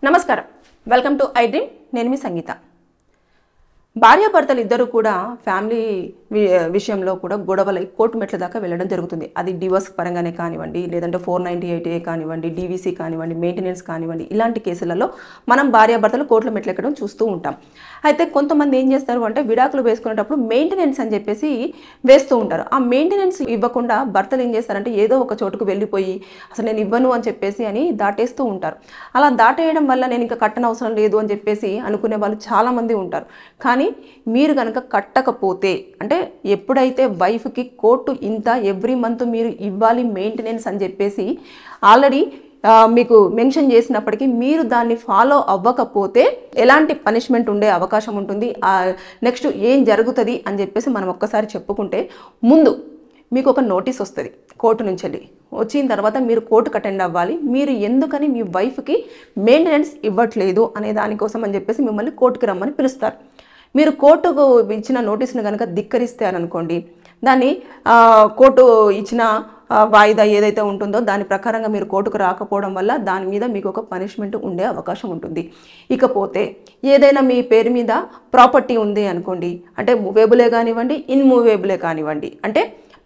నమస్కారం, welcome to I dream. నేను మీ సంగీత. భార్యాభర్తలు ఇద్దరు కూడా ఫ్యామిలీ విషయంలో కూడా గొడవలై కోర్టు మెట్ల దాకా వెళ్ళడం జరుగుతుంది. అది డివోర్స్ పరంగానే కానివ్వండి, లేదంటే 498A కానివ్వండి, DVC కానివ్వండి, మెయింటెనెన్స్ కానివ్వండి, ఇలాంటి కేసులలో మనం భార్యాభర్తలు కోర్టుల మెట్లు ఎక్కడం చూస్తూ ఉంటాం. అయితే కొంతమంది ఏం చేస్తారు అంటే విడాకులు వేసుకునేటప్పుడు మెయింటెనెన్స్ అని చెప్పేసి వేస్తూ ఉంటారు. ఆ మెయింటెనెన్స్ ఇవ్వకుండా భర్తలు ఏం చేస్తారంటే ఏదో ఒక చోటుకు వెళ్ళిపోయి అసలు నేను ఇవ్వను అని చెప్పేసి అని దాటేస్తూ ఉంటారు. అలా దాటేయడం వల్ల నేను ఇంకా కట్టనవసరం లేదు అని చెప్పేసి అనుకునే వాళ్ళు చాలామంది ఉంటారు. కానీ మీరు కనుక కట్టకపోతే, అంటే ఎప్పుడైతే వైఫ్కి కోర్టు ఇంత ఎవ్రీ మంత్ మీరు ఇవ్వాలి మెయింటెనెన్స్ అని చెప్పేసి ఆల్రెడీ మీకు మెన్షన్ చేసినప్పటికీ మీరు దాన్ని ఫాలో అవ్వకపోతే ఎలాంటి పనిష్మెంట్ ఉండే అవకాశం ఉంటుంది, నెక్స్ట్ ఏం జరుగుతుంది అని చెప్పేసి మనం ఒక్కసారి చెప్పుకుంటే, ముందు మీకు ఒక నోటీస్ వస్తుంది కోర్టు నుంచి వెళ్ళి. వచ్చిన తర్వాత మీరు కోర్టుకు అటెండ్ అవ్వాలి. మీరు ఎందుకని మీ వైఫ్కి మెయింటెనెన్స్ ఇవ్వట్లేదు అనే దానికోసం అని చెప్పేసి మిమ్మల్ని కోర్టుకి రమ్మని పిలుస్తారు. మీరు కోర్టుకు ఇచ్చిన నోటీసును కనుక ధిక్కరిస్తే అనుకోండి, దాన్ని కోర్టు ఇచ్చిన వాయిదా ఏదైతే ఉంటుందో దాని ప్రకారంగా మీరు కోర్టుకు రాకపోవడం వల్ల దాని మీద మీకు ఒక పనిష్మెంట్ ఉండే అవకాశం ఉంటుంది. ఇకపోతే ఏదైనా మీ పేరు మీద ప్రాపర్టీ ఉంది అనుకోండి, అంటే మూవేబులే కానివ్వండి, ఇన్మూవేబులే కానివ్వండి, అంటే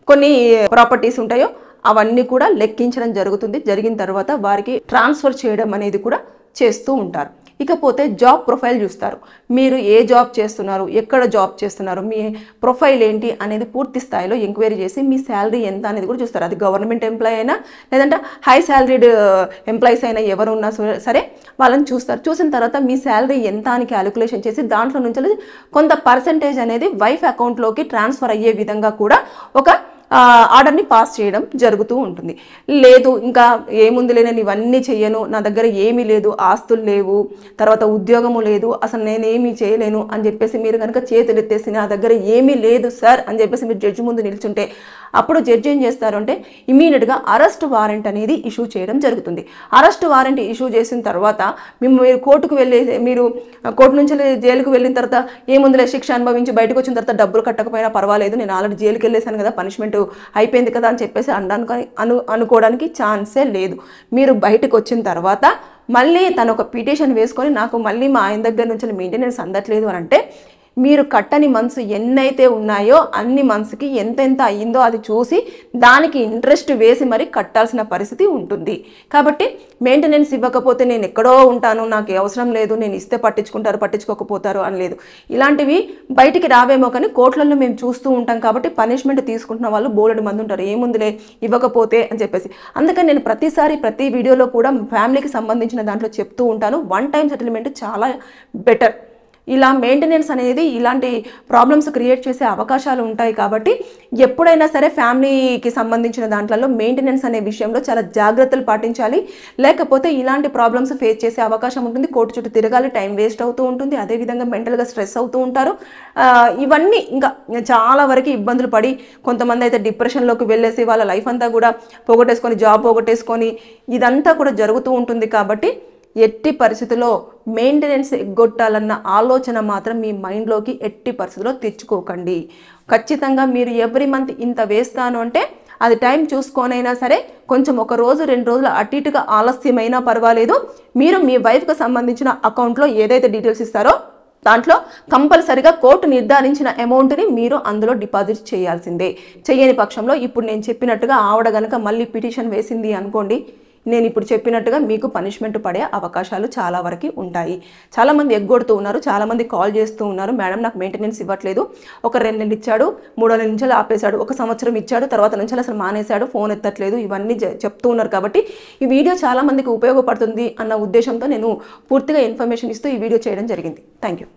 కొన్ని ప్రాపర్టీస్ ఉంటాయో అవన్నీ కూడా లెక్కించడం జరుగుతుంది. జరిగిన తర్వాత వారికి ట్రాన్స్ఫర్ చేయడం అనేది కూడా చేస్తూ ఉంటారు. ఇకపోతే జాబ్ ప్రొఫైల్ చూస్తారు. మీరు ఏ జాబ్ చేస్తున్నారు, ఎక్కడ జాబ్ చేస్తున్నారు, మీ ప్రొఫైల్ ఏంటి అనేది పూర్తి స్థాయిలో ఎంక్వైరీ చేసి మీ శాలరీ ఎంత అనేది కూడా చూస్తారు. అది గవర్నమెంట్ ఎంప్లాయీ అయినా లేదంటే హై శాలరీడ్ ఎంప్లాయీస్ అయినా ఎవరు ఉన్నా సరే వాళ్ళని చూస్తారు. చూసిన తర్వాత మీ శాలరీ ఎంత అని క్యాలిక్యులేషన్ చేసి దాంట్లో నుంచి కొంత పర్సెంటేజ్ అనేది వైఫ్ అకౌంట్లోకి ట్రాన్స్ఫర్ అయ్యే విధంగా కూడా ఒక ఆర్డర్ని పాస్ చేయడం జరుగుతూ ఉంటుంది. లేదు ఇంకా ఏముందిలే, నేను ఇవన్నీ చెయ్యను, నా దగ్గర ఏమీ లేదు, ఆస్తులు లేవు, తర్వాత ఉద్యోగము లేదు, అసలు నేనేమీ చేయలేను అని చెప్పేసి మీరు కనుక చేతులు ఎత్తేసి నా దగ్గర ఏమీ లేదు సార్ అని చెప్పేసి మీరు జడ్జి ముందు నిల్చుంటే, అప్పుడు జడ్జి ఏం చేస్తారు అంటే ఇమీడియట్గా అరెస్ట్ వారెంట్ అనేది ఇష్యూ చేయడం జరుగుతుంది. అరెస్ట్ వారెంట్ ఇష్యూ చేసిన తర్వాత మీరు కోర్టుకు మీరు కోర్టు నుంచి జైలుకు వెళ్ళిన తర్వాత ఏముందిలే శిక్ష అనుభవించి బయటకు వచ్చిన తర్వాత డబ్బులు కట్టకపోయినా పర్వాలేదు, నేను ఆల్రెడీ జైలుకి వెళ్ళేసాను కదా, పనిష్మెంట్ అయిపోయింది కదా అని చెప్పేసి అనుకోవడానికి ఛాన్సే లేదు. మీరు బయటకు వచ్చిన తర్వాత మళ్ళీ తను ఒక పిటిషన్ వేసుకొని నాకు మళ్ళీ మా ఆయన దగ్గర నుంచి మెయింటెనెన్స్ అందట్లేదు అని అంటే, మీరు కట్టని మంత్స్ ఎన్నైతే ఉన్నాయో అన్ని మంత్స్కి ఎంతెంత అయ్యిందో అది చూసి దానికి ఇంట్రెస్ట్ వేసి మరి కట్టాల్సిన పరిస్థితి ఉంటుంది. కాబట్టి మెయింటెనెన్స్ ఇవ్వకపోతే నేను ఎక్కడో ఉంటాను, నాకు అవసరం లేదు, నేను ఇస్తే పట్టించుకుంటారు పట్టించుకోకపోతారు అని లేదు. ఇలాంటివి బయటికి రావేమో కానీ కోర్టులలో మేము చూస్తూ ఉంటాం. కాబట్టి పనిష్మెంట్ తీసుకుంటున్న వాళ్ళు బోలెడు మంది ఉంటారు, ఏముందిలే ఇవ్వకపోతే అని చెప్పేసి. అందుకని నేను ప్రతి వీడియోలో కూడా ఫ్యామిలీకి సంబంధించిన దాంట్లో చెప్తూ ఉంటాను, వన్ టైం సెటిల్మెంట్ చాలా బెటర్. ఇలా మెయింటెనెన్స్ అనేది ఇలాంటి ప్రాబ్లమ్స్ క్రియేట్ చేసే అవకాశాలు ఉంటాయి. కాబట్టి ఎప్పుడైనా సరే ఫ్యామిలీకి సంబంధించిన దాంట్లో మెయింటెనెన్స్ అనే విషయంలో చాలా జాగ్రత్తలు పాటించాలి. లేకపోతే ఇలాంటి ప్రాబ్లమ్స్ ఫేస్ చేసే అవకాశం ఉంటుంది. కోర్టు చుట్టూ తిరగాలి, టైం వేస్ట్ అవుతూ ఉంటుంది, అదేవిధంగా మెంటల్గా స్ట్రెస్ అవుతూ ఉంటారు. ఇవన్నీ ఇంకా చాలా వరకు ఇబ్బందులు పడి కొంతమంది అయితే డిప్రెషన్లోకి వెళ్ళేసి వాళ్ళ లైఫ్ అంతా కూడా పోగొట్టేసుకొని, జాబ్ పోగొట్టేసుకొని ఇదంతా కూడా జరుగుతూ ఉంటుంది. కాబట్టి ఎట్టి పరిస్థితుల్లో మెయింటెనెన్స్ ఎగ్గొట్టాలన్న ఆలోచన మాత్రం మీ మైండ్లోకి ఎట్టి పరిస్థితుల్లో తెచ్చుకోకండి. ఖచ్చితంగా మీరు ఎవ్రీ మంత్ ఇంత వేస్తాను అంటే అది టైం చూసుకొనైనా సరే కొంచెం ఒక రోజు 2 రోజులు అటు ఇటుగా ఆలస్యమైనా పర్వాలేదు, మీరు మీ వైఫ్కి సంబంధించిన అకౌంట్లో ఏదైతే డీటెయిల్స్ ఇస్తారో దాంట్లో కంపల్సరిగా కోర్టు నిర్ధారించిన అమౌంట్ని మీరు అందులో డిపాజిట్ చేయాల్సిందే. చేయని పక్షంలో ఇప్పుడు నేను చెప్పినట్టుగా ఆవిడ కనుక మళ్ళీ పిటిషన్ వేసింది అనుకోండి, నేను ఇప్పుడు చెప్పినట్టుగా మీకు పనిష్మెంట్ పడే అవకాశాలు చాలా వరకు ఉంటాయి. చాలామంది ఎగ్గొడుతూ ఉన్నారు, చాలామంది కాల్ చేస్తూ ఉన్నారు, మేడం నాకు మెయింటెనెన్స్ ఇవ్వట్లేదు, ఒక 2 నెలలు ఇచ్చాడు, 3 నెలల నుంచి ఆపేశాడు, 1 సంవత్సరం ఇచ్చాడు, తర్వాత నుంచి అసలు మానేశాడు, ఫోన్ ఎత్తట్లేదు, ఇవన్నీ చెప్తూ ఉన్నారు. కాబట్టి ఈ వీడియో చాలామందికి ఉపయోగపడుతుంది అన్న ఉద్దేశంతో నేను పూర్తిగా ఇన్ఫర్మేషన్ ఇస్తూ ఈ వీడియో చేయడం జరిగింది. Thank you.